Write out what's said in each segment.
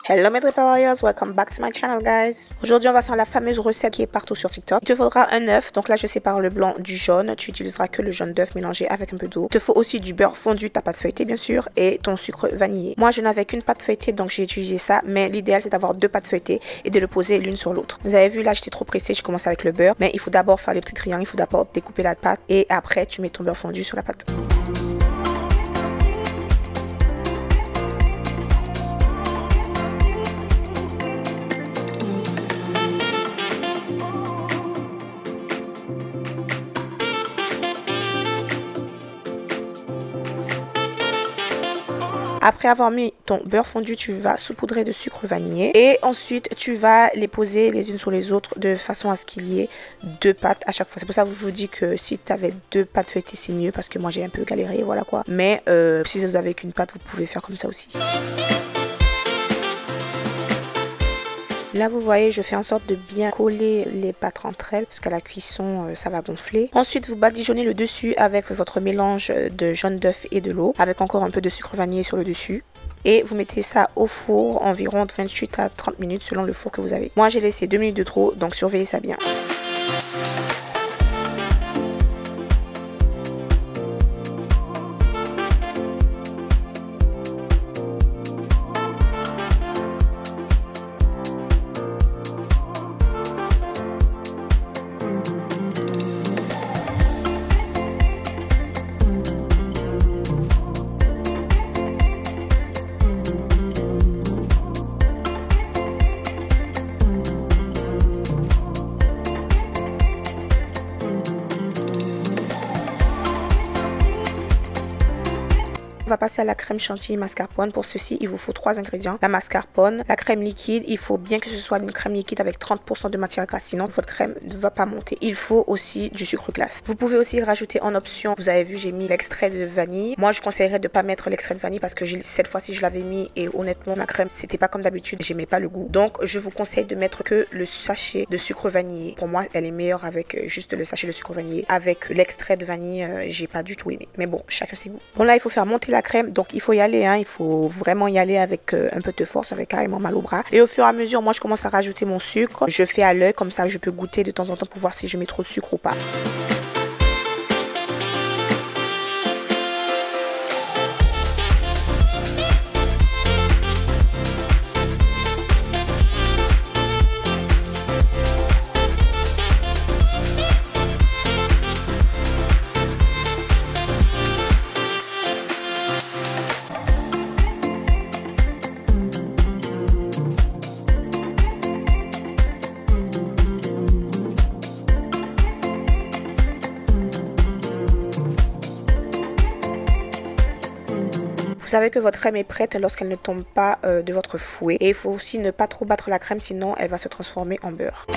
Hello mes Drip Warriors, welcome back to my channel guys. Aujourd'hui on va faire la fameuse recette qui est partout sur TikTok. Il te faudra un œuf, donc là je sépare le blanc du jaune. Tu utiliseras que le jaune d'œuf mélangé avec un peu d'eau. Il te faut aussi du beurre fondu, ta pâte feuilletée bien sûr, et ton sucre vanillé. Moi je n'avais qu'une pâte feuilletée donc j'ai utilisé ça, mais l'idéal c'est d'avoir deux pâtes feuilletées et de le poser l'une sur l'autre. Vous avez vu là j'étais trop pressée, je commence avec le beurre, mais il faut d'abord faire les petits triangles, il faut d'abord découper la pâte et après tu mets ton beurre fondu sur la pâte. Après avoir mis ton beurre fondu, tu vas saupoudrer de sucre vanillé. Et ensuite, tu vas les poser les unes sur les autres de façon à ce qu'il y ait deux pâtes à chaque fois. C'est pour ça que je vous dis que si tu avais deux pâtes feuilletées, c'est mieux parce que moi j'ai un peu galéré, voilà quoi. Mais si vous avez qu'une pâte, vous pouvez faire comme ça aussi. Là vous voyez je fais en sorte de bien coller les pâtes entre elles parce qu'à la cuisson ça va gonfler. Ensuite vous badigeonnez le dessus avec votre mélange de jaune d'œuf et de l'eau avec encore un peu de sucre vanillé sur le dessus. Et vous mettez ça au four environ 28 à 30 minutes selon le four que vous avez. Moi j'ai laissé 2 minutes de trop donc surveillez ça bien. On va passer à la crème chantilly mascarpone. Pour ceci, il vous faut 3 ingrédients. La mascarpone, la crème liquide. Il faut bien que ce soit une crème liquide avec 30% de matière grasse, sinon votre crème ne va pas monter. Il faut aussi du sucre glace. Vous pouvez aussi rajouter en option, vous avez vu, j'ai mis l'extrait de vanille. Moi, je conseillerais de ne pas mettre l'extrait de vanille parce que cette fois-ci, je l'avais mis et honnêtement, ma crème, c'était pas comme d'habitude. J'aimais pas le goût. Donc, je vous conseille de mettre que le sachet de sucre vanillé. Pour moi, elle est meilleure avec juste le sachet de sucre vanillé. Avec l'extrait de vanille, j'ai pas du tout aimé. Mais bon, chacun ses goûts. Bon, là, il faut faire monter la crème, donc il faut y aller, hein. Il faut vraiment y aller avec un peu de force, avec carrément mal au bras. Et au fur et à mesure, moi je commence à rajouter mon sucre. Je fais à l'œil, comme ça je peux goûter de temps en temps pour voir si je mets trop de sucre ou pas. Vous savez que votre crème est prête lorsqu'elle ne tombe pas de votre fouet. Et il faut aussi ne pas trop battre la crème, sinon elle va se transformer en beurre.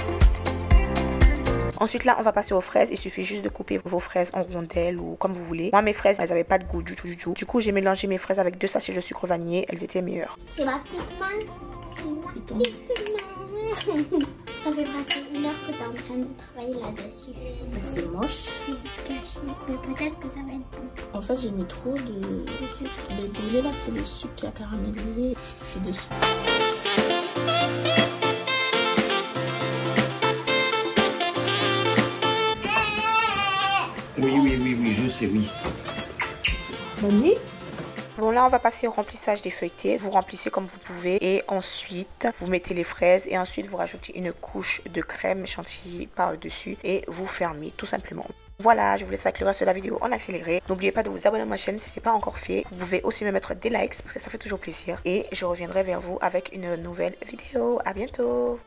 Ensuite là on va passer aux fraises. Il suffit juste de couper vos fraises en rondelles ou comme vous voulez. Moi mes fraises elles n'avaient pas de goût du tout. Du coup j'ai mélangé mes fraises avec 2 sachets de sucre vanillé. Elles étaient meilleures. C'est ma petite main. C'est ma petite main. Ça fait presque 1 heure que tu es en train de travailler là-dessus. C'est moche. C'est caché. Mais peut-être que ça va être bon. En fait, j'ai mis trop de sucre. Le brûlé là, c'est le sucre qui a caramélisé. Je suis dessus. Oui, je sais, oui. Bonne nuit. Bon là on va passer au remplissage des feuilletés. Vous remplissez comme vous pouvez et ensuite vous mettez les fraises et ensuite vous rajoutez une couche de crème chantilly par le dessus et vous fermez tout simplement. Voilà, je vous laisse avec le reste de la vidéo en accéléré. N'oubliez pas de vous abonner à ma chaîne si ce n'est pas encore fait. Vous pouvez aussi me mettre des likes parce que ça fait toujours plaisir. Et je reviendrai vers vous avec une nouvelle vidéo. À bientôt.